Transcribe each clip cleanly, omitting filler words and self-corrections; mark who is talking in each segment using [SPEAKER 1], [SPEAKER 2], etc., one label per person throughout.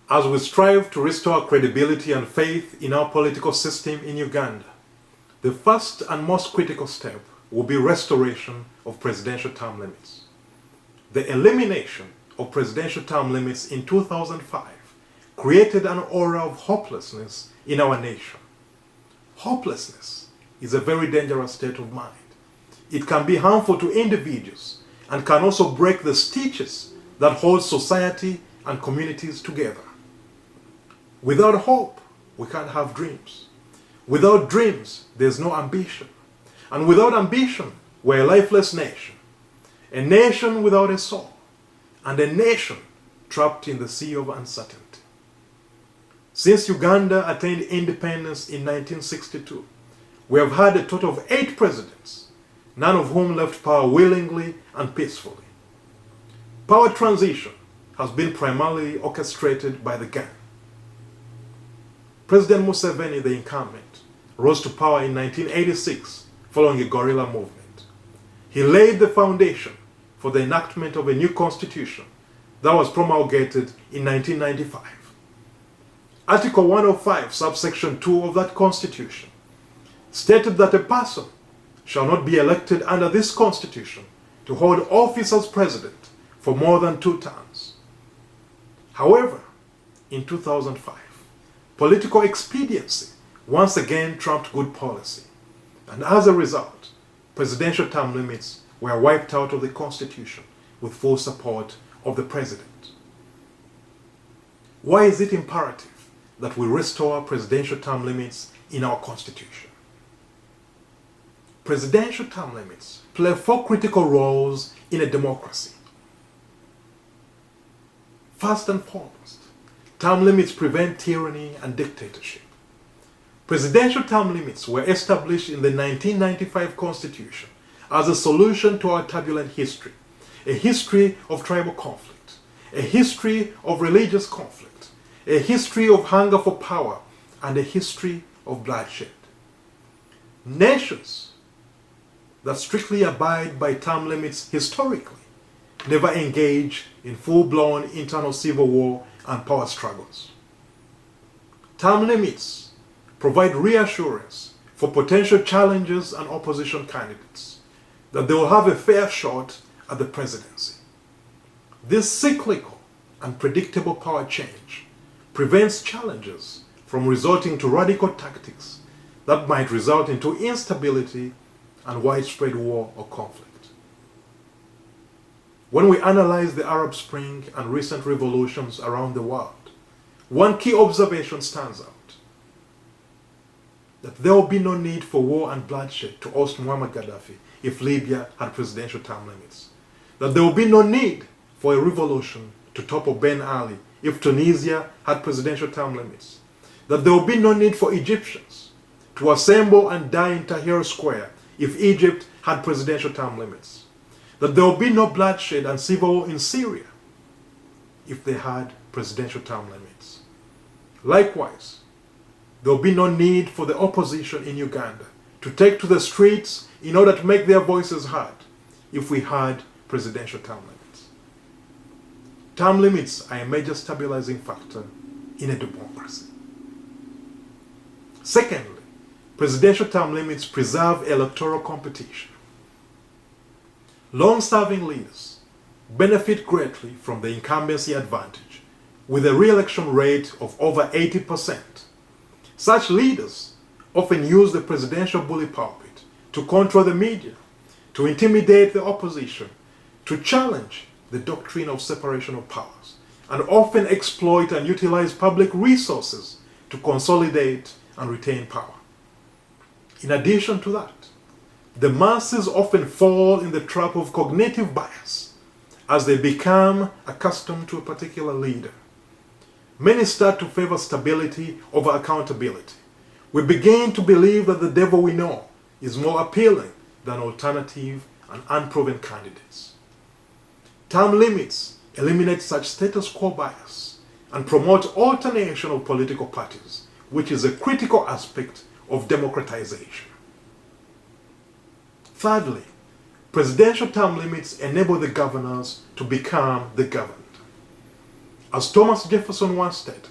[SPEAKER 1] as we strive to restore credibility and faith in our political system in Uganda, the first and most critical step will be restoration of presidential term limits. The elimination of presidential term limits in 2005 created an aura of hopelessness in our nation. Hopelessness is a very dangerous state of mind. It can be harmful to individuals and can also break the stitches that hold society and communities together. Without hope, we can't have dreams. Without dreams, there's no ambition. And without ambition, we're a lifeless nation. A nation without a soul. And a nation trapped in the sea of uncertainty. Since Uganda attained independence in 1962, we have had a total of 8 presidents, none of whom left power willingly and peacefully. Power transition has been primarily orchestrated by the gang. President Museveni, the incumbent, rose to power in 1986 following a guerrilla movement. He laid the foundation for the enactment of a new constitution that was promulgated in 1995. Article 105, subsection 2 of that constitution stated that a person shall not be elected under this constitution to hold office as president for more than 2 terms. However, in 2005, political expediency once again trumped good policy, and as a result, presidential term limits were wiped out of the Constitution with full support of the President. Why is it imperative that we restore presidential term limits in our Constitution? Presidential term limits play 4 critical roles in a democracy. First and foremost, term limits prevent tyranny and dictatorship. Presidential term limits were established in the 1995 Constitution as a solution to our turbulent history, a history of tribal conflict, a history of religious conflict, a history of hunger for power, and a history of bloodshed. Nations that strictly abide by term limits historically never engage in full-blown internal civil war and power struggles. Term limits provide reassurance for potential challengers and opposition candidates that they will have a fair shot at the presidency. This cyclical and predictable power change prevents challengers from resorting to radical tactics that might result into instability and widespread war or conflict. When we analyze the Arab Spring and recent revolutions around the world, one key observation stands out: that there will be no need for war and bloodshed to oust Muammar Gaddafi if Libya had presidential term limits. That there will be no need for a revolution to topple Ben Ali if Tunisia had presidential term limits. That there will be no need for Egyptians to assemble and die in Tahrir Square if Egypt had presidential term limits. That there will be no bloodshed and civil war in Syria if they had presidential term limits. Likewise, there will be no need for the opposition in Uganda to take to the streets in order to make their voices heard if we had presidential term limits. Term limits are a major stabilizing factor in a democracy. Secondly, presidential term limits preserve electoral competition. Long-serving leaders benefit greatly from the incumbency advantage, with a re-election rate of over 80%. Such leaders often use the presidential bully pulpit to control the media, to intimidate the opposition, to challenge the doctrine of separation of powers, and often exploit and utilize public resources to consolidate and retain power. In addition to that, the masses often fall in the trap of cognitive bias as they become accustomed to a particular leader. Many start to favor stability over accountability. We begin to believe that the devil we know is more appealing than alternative and unproven candidates. Term limits eliminate such status quo bias and promote alternation of political parties, which is a critical aspect of democratization. Thirdly, presidential term limits enable the governors to become the governed. as Thomas Jefferson once stated,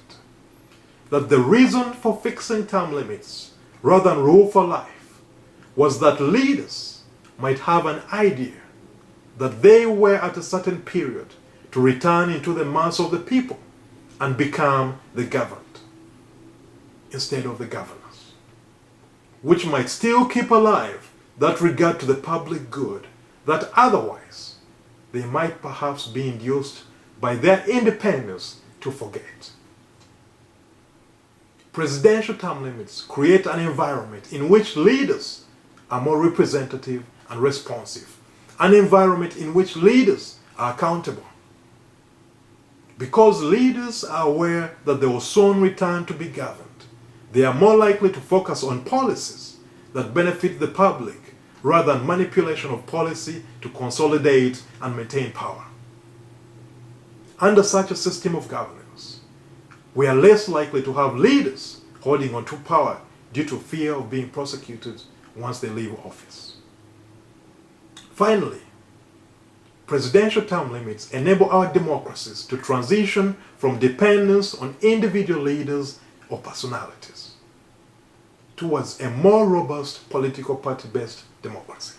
[SPEAKER 1] that the reason for fixing term limits rather than rule for life was that leaders might have an idea that they were at a certain period to return into the mass of the people and become the governed instead of the governors, which might still keep alive that regard to the public good that otherwise they might perhaps be induced by their independence to forget. Presidential term limits create an environment in which leaders are more representative and responsive, an environment in which leaders are accountable. Because leaders are aware that they will soon return to be governed, they are more likely to focus on policies that benefit the public rather than manipulation of policy to consolidate and maintain power. Under such a system of governance, we are less likely to have leaders holding on to power due to fear of being prosecuted once they leave office. Finally, presidential term limits enable our democracies to transition from dependence on individual leaders or personalities towards a more robust political party-based democracy.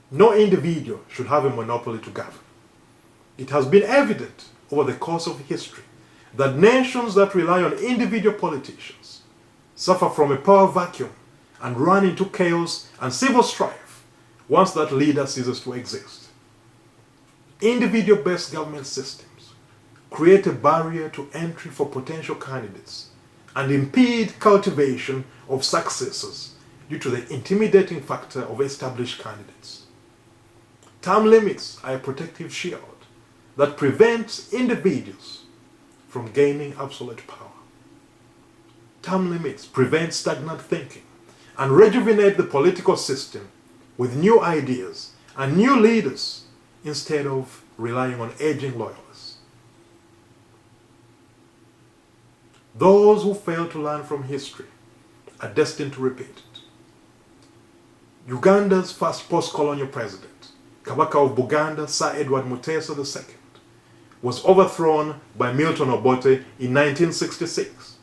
[SPEAKER 1] No individual should have a monopoly to govern. It has been evident over the course of history that nations that rely on individual politicians suffer from a power vacuum and run into chaos and civil strife once that leader ceases to exist. Individual-based government systems create a barrier to entry for potential candidates and impede cultivation of successors due to the intimidating factor of established candidates. Term limits are a protective shield that prevents individuals from gaining absolute power. Term limits prevent stagnant thinking and rejuvenate the political system with new ideas and new leaders instead of relying on aging loyalists. Those who fail to learn from history are destined to repeat it. Uganda's first post-colonial president, Kabaka of Buganda, Sir Edward Mutesa II, was overthrown by Milton Obote in 1966.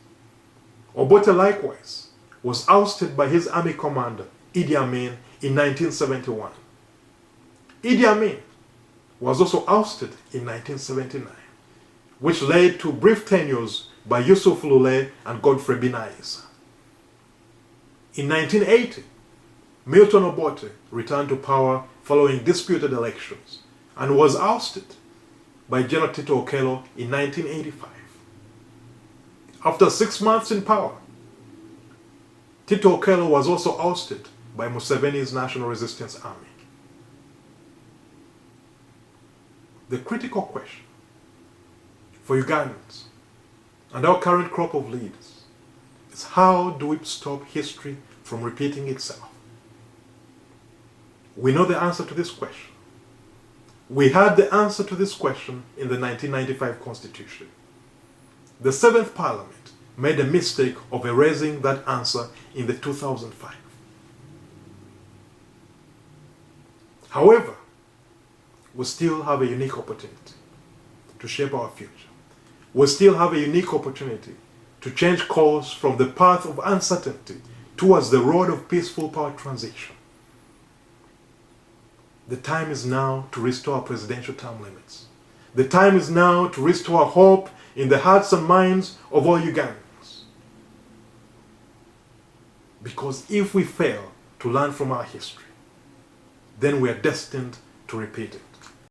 [SPEAKER 1] Obote likewise was ousted by his army commander, Idi Amin, in 1971. Idi Amin was also ousted in 1979, which led to brief tenures by Yusuf Lule and Godfrey Binaisa. In 1980, Milton Obote returned to power following disputed elections and was ousted by General Tito Okello in 1985. After 6 months in power, Tito Okello was also ousted by Museveni's National Resistance Army. The critical question for Ugandans and our current crop of leaders is, how do we stop history from repeating itself? We know the answer to this question. We had the answer to this question in the 1995 Constitution. The 7th Parliament made a mistake of erasing that answer in the 2005. However, we still have a unique opportunity to shape our future. We still have a unique opportunity to change course from the path of uncertainty towards the road of peaceful power transition. The time is now to restore presidential term limits. The time is now to restore hope in the hearts and minds of all Ugandans. Because if we fail to learn from our history, then we are destined to repeat it.